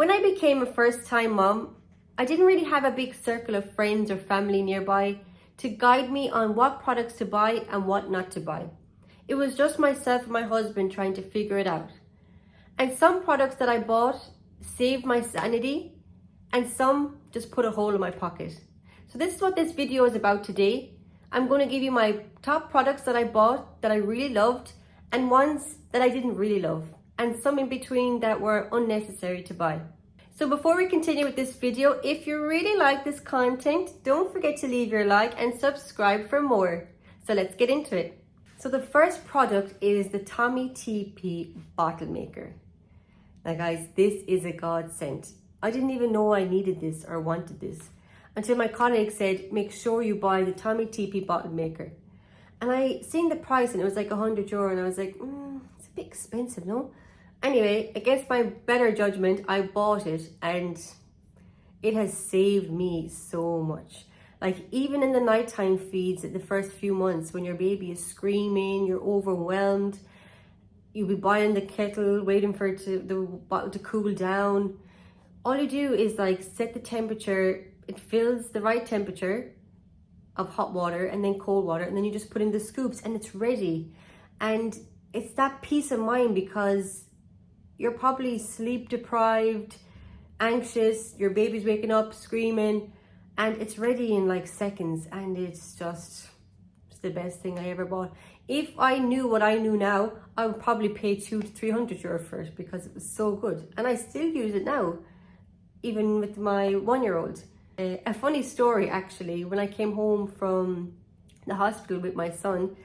When I became a first-time mom, I didn't really have a big circle of friends or family nearby to guide me on what products to buy and what not to buy. It was just myself and my husband trying to figure it out. And some products that I bought saved my sanity, and some just put a hole in my pocket. So this is what this video is about today. I'm going to give you my top products that I bought that I really loved, and ones that I didn't really love, and some in between that were unnecessary to buy. So before we continue with this video, if you really like this content, don't forget to leave your like and subscribe for more. So let's get into it. So the first product is the Tommy TP bottle maker. Now guys, this is a godsend. I didn't even know I needed this or wanted this until my colleague said, make sure you buy the Tommy TP bottle maker. And I seen the price and it was like €100 and I was like, it's a bit expensive, no? Anyway, against my better judgment, I bought it and it has saved me so much. Like even in the nighttime feeds the first few months when your baby is screaming, you're overwhelmed, you'll be buying the kettle, waiting for the bottle to cool down. All you do is like set the temperature, it fills the right temperature of hot water and then cold water, and then you just put in the scoops and it's ready. And it's that peace of mind because you're probably sleep deprived, anxious, your baby's waking up screaming, and it's ready in like seconds. And it's the best thing I ever bought. If I knew what I knew now, I would probably pay €200 to €300 for it because it was so good. And I still use it now, even with my 1-year-old. A funny story actually, when I came home from the hospital with my son,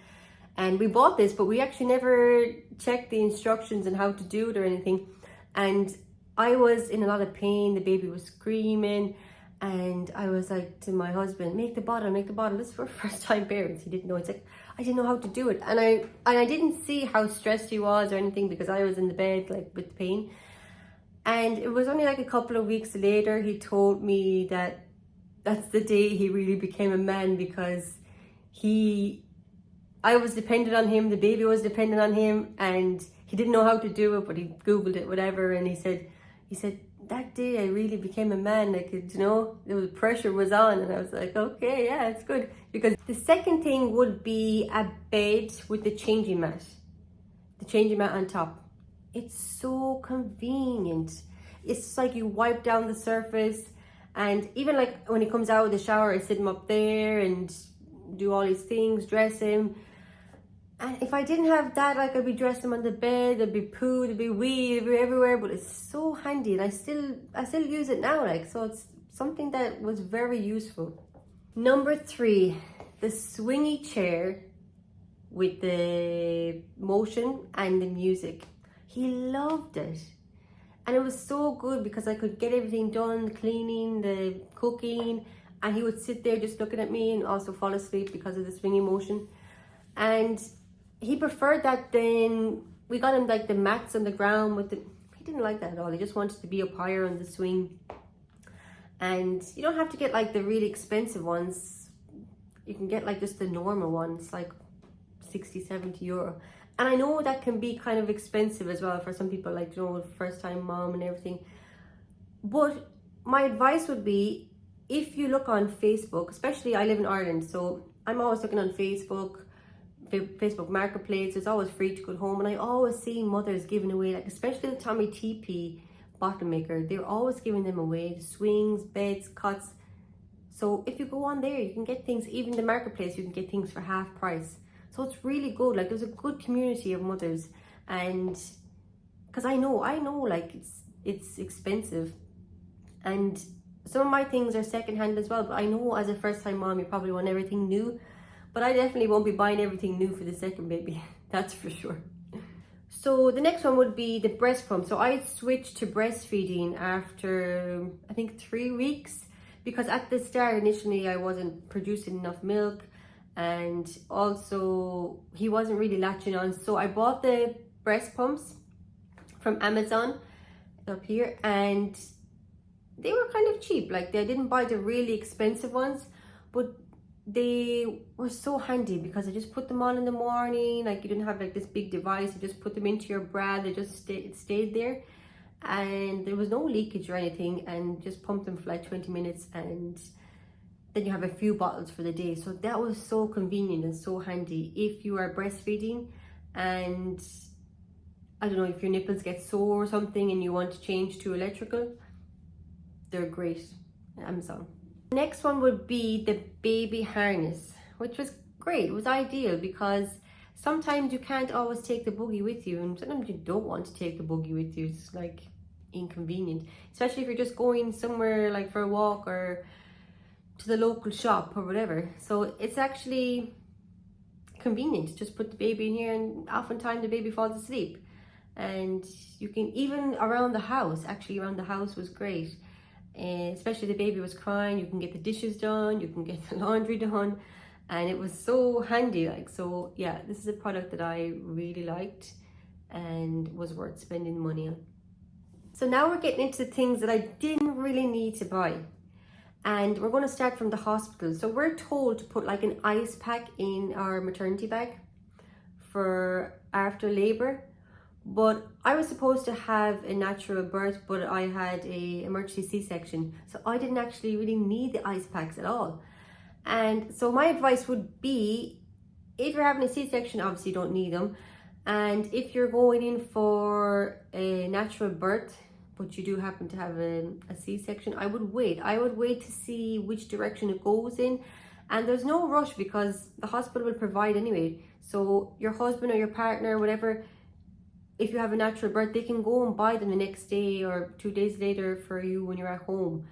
and we bought this, but we actually never checked the instructions and how to do it or anything. And I was in a lot of pain, the baby was screaming, and I was like to my husband, make the bottle. This is for first time parents. He didn't know. It's like, I didn't know how to do it. And I didn't see how stressed he was or anything because I was in the bed like with pain. And it was only like a couple of weeks later, he told me that that's the day he really became a man because I was dependent on him, the baby was dependent on him, and he didn't know how to do it, but he Googled it, whatever, and he said, that day I really became a man, like, you know, the pressure was on, and I was like, okay, yeah, it's good. Because the second thing would be a bed with the changing mat on top. It's so convenient. It's like you wipe down the surface, and even like when he comes out of the shower, I sit him up there and do all these things, dress him. And if I didn't have that, like I'd be dressing him on the bed, there'd be poo, there'd be wee, it'd be everywhere, but it's so handy, and I still use it now, like, so it's something that was very useful. Number 3, the swingy chair with the motion and the music. He loved it. And it was so good because I could get everything done, cleaning, the cooking, and he would sit there just looking at me and also fall asleep because of the swingy motion. And he preferred that. Then we got him like the mats on the ground with he didn't like that at all. He just wanted to be up higher on the swing. And you don't have to get like the really expensive ones. You can get like just the normal ones, like 60, 70 euro. And I know that can be kind of expensive as well for some people, like, you know, first time mom and everything. But my advice would be, if you look on Facebook, especially I live in Ireland, so I'm always looking on Facebook Marketplace. It's always free to go home, and I always see mothers giving away, like especially the Tommy TP bottle maker, they're always giving them away, swings, beds, cots. So if you go on there, you can get things, even the Marketplace, you can get things for half price. So it's really good. Like there's a good community of mothers, and because I know like it's expensive, and some of my things are secondhand as well, but I know as a first time mom, you probably want everything new. But I definitely won't be buying everything new for the second baby, that's for sure. So the next one would be the breast pump. So I switched to breastfeeding after, I think, 3 weeks, because at the start, initially, I wasn't producing enough milk, and also he wasn't really latching on. So I bought the breast pumps from Amazon up here, and they were kind of cheap. Like, I didn't buy the really expensive ones, but they were so handy because I just put them on in the morning. Like, you didn't have like this big device, you just put them into your bra, they just stayed there. and there was no leakage or anything, and just pumped them for like 20 minutes, and then you have a few bottles for the day. So that was so convenient and so handy if you are breastfeeding and I don't know, if your nipples get sore or something and you want to change to electrical. They're great. Amazon. The next one would be the baby harness, which was great. It was ideal because sometimes you can't always take the buggy with you, and sometimes you don't want to take the buggy with you. It's like inconvenient, especially if you're just going somewhere like for a walk or to the local shop or whatever. So it's actually convenient. Just put the baby in here, and oftentimes the baby falls asleep. And you can even around the house, actually around the house was great. Especially if the baby was crying, you can get the dishes done, you can get the laundry done, and it was so handy. Like, so yeah, this is a product that I really liked and was worth spending money on. So now we're getting into the things that I didn't really need to buy. And we're going to start from the hospital. So we're told to put like an ice pack in our maternity bag for after labor. But I was supposed to have a natural birth, but I had a emergency C-section. So I didn't actually really need the ice packs at all. And so my advice would be, if you're having a C-section, obviously you don't need them. And if you're going in for a natural birth, but you do happen to have a C-section, I would wait. I would wait to see which direction it goes in. And there's no rush because the hospital will provide anyway. So your husband or your partner, whatever, if you have a natural birth, they can go and buy them the next day or 2 days later for you when you're at home.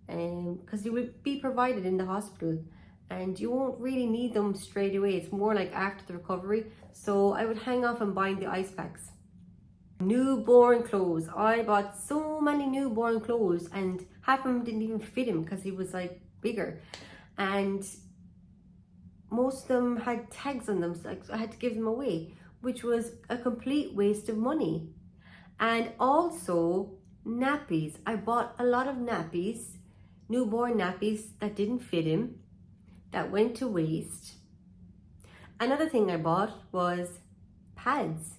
Because you will be provided in the hospital. And you won't really need them straight away. It's more like after the recovery. So I would hang off on buying the ice packs. Newborn clothes. I bought so many newborn clothes, and half of them didn't even fit him because he was like bigger, and most of them had tags on them, so I had to give them away, which was a complete waste of money. And also nappies. I bought a lot of nappies, newborn nappies that didn't fit him, that went to waste. Another thing I bought was pads.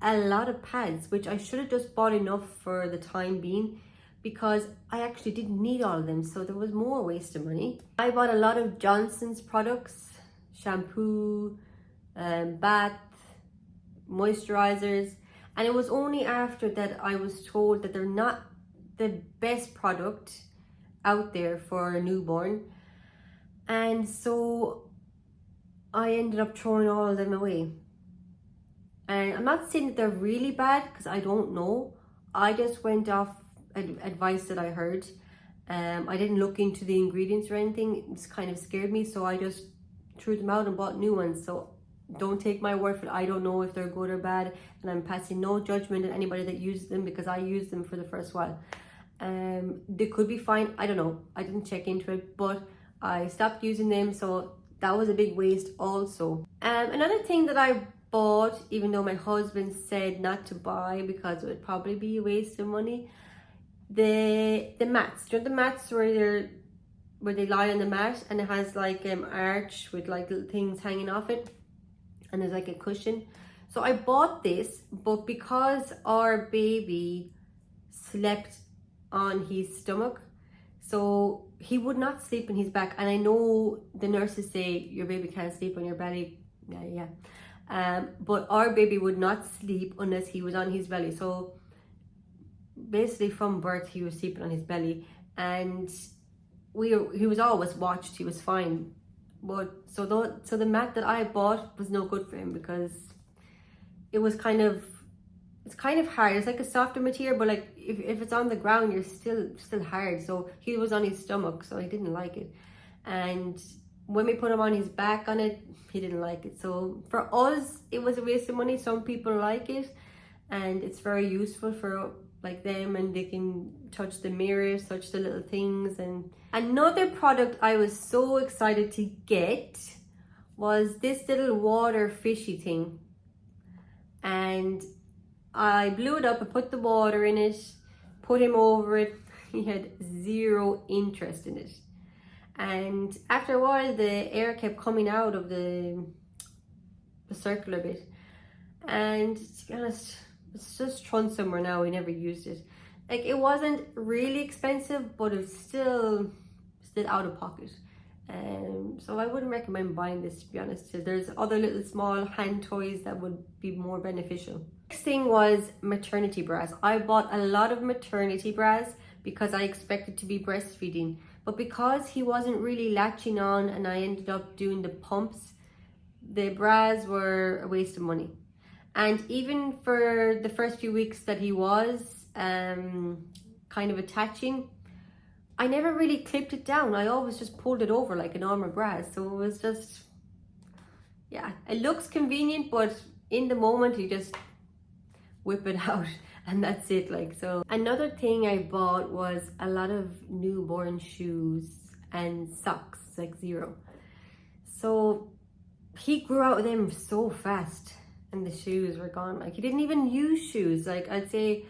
A lot of pads, which I should have just bought enough for the time being because I actually didn't need all of them, so there was more waste of money. I bought a lot of Johnson's products, shampoo, bath, moisturizers, and it was only after that I was told that they're not the best product out there for a newborn, and so I ended up throwing all of them away. And I'm not saying that they're really bad because I don't know. I just went off advice that I heard. I didn't look into the ingredients or anything. It just kind of scared me, so I just threw them out and bought new ones. So don't take my word for it. I don't know if they're good or bad, and I'm passing no judgment on anybody that uses them because I used them for the first while. They could be fine. I don't know. I didn't check into it, but I stopped using them, so that was a big waste also. Another thing that I bought, even though my husband said not to buy because it would probably be a waste of money, the mats. You know the mats where they lie on the mat and it has like arch with like little things hanging off it, and there's like a cushion. So I bought this, but because our baby slept on his stomach, so he would not sleep on his back. And I know the nurses say your baby can't sleep on your belly. Yeah. But our baby would not sleep unless he was on his belly. So basically from birth he was sleeping on his belly, and he was always watched. He was fine. But so the mat that I bought was no good for him because it's kind of hard. It's like a softer material, but like if it's on the ground, you're still hard. So he was on his stomach, so he didn't like it. And when we put him on his back on it, he didn't like it. So for us, it was a waste of money. Some people like it, and it's very useful for like them, and they can touch the mirrors, touch the little things. And another product I was so excited to get was this little water fishy thing. And I blew it up, I put the water in it, put him over it. He had zero interest in it. And after a while, the air kept coming out of the circular bit. And to be honest, it's just thrown somewhere now. We never used it. Like, it wasn't really expensive, but it's still out of pocket. So I wouldn't recommend buying this, to be honest. There's other little small hand toys that would be more beneficial. Next thing was maternity bras. I bought a lot of maternity bras because I expected to be breastfeeding, but because he wasn't really latching on and I ended up doing the pumps, the bras were a waste of money. And even for the first few weeks that he was kind of attaching, I never really clipped it down. I always just pulled it over like a normal bra. So it was just, yeah, it looks convenient, but in the moment you just whip it out and that's it. Like, so another thing I bought was a lot of newborn shoes and socks, like zero. So he grew out of them so fast and the shoes were gone. Like, he didn't even use shoes. Like, I'd say,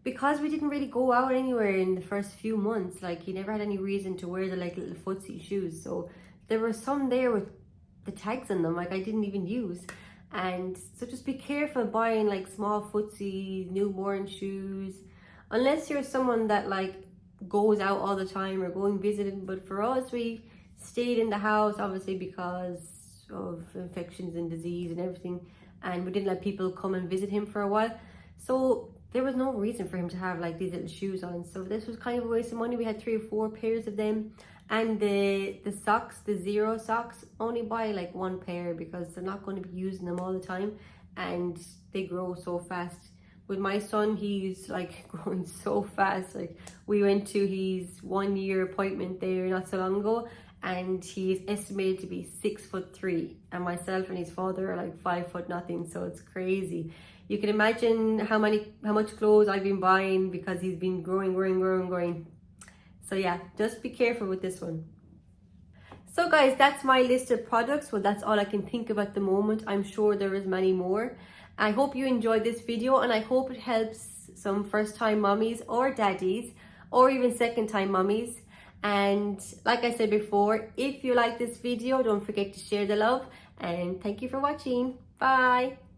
because we didn't really go out anywhere in the first few months, like, he never had any reason to wear the like little footsie shoes. So there were some there with the tags on them, like, I didn't even use. And so just be careful buying like small footsie newborn shoes, unless you're someone that like goes out all the time or going visiting. But for us, we stayed in the house, obviously, because of infections and disease and everything, and we didn't let people come and visit him for a while. So there was no reason for him to have like these little shoes on. So this was kind of a waste of money. We had 3 or 4 pairs of them. And the socks, the zero socks, only buy like 1 pair because they're not going to be using them all the time and they grow so fast. With my son, he's like growing so fast. Like, we went to his 1-year appointment there not so long ago, and he's estimated to be 6'3", and myself and his father are like 5 foot nothing. So it's crazy. You can imagine how much clothes I've been buying because he's been growing. So yeah, just be careful with this one. So guys, that's my list of products. Well, that's all I can think of at the moment. I'm sure there is many more. I hope you enjoyed this video, and I hope it helps some first-time mommies or daddies, or even second-time mommies. And like I said before, if you like this video, don't forget to share the love, and thank you for watching. Bye.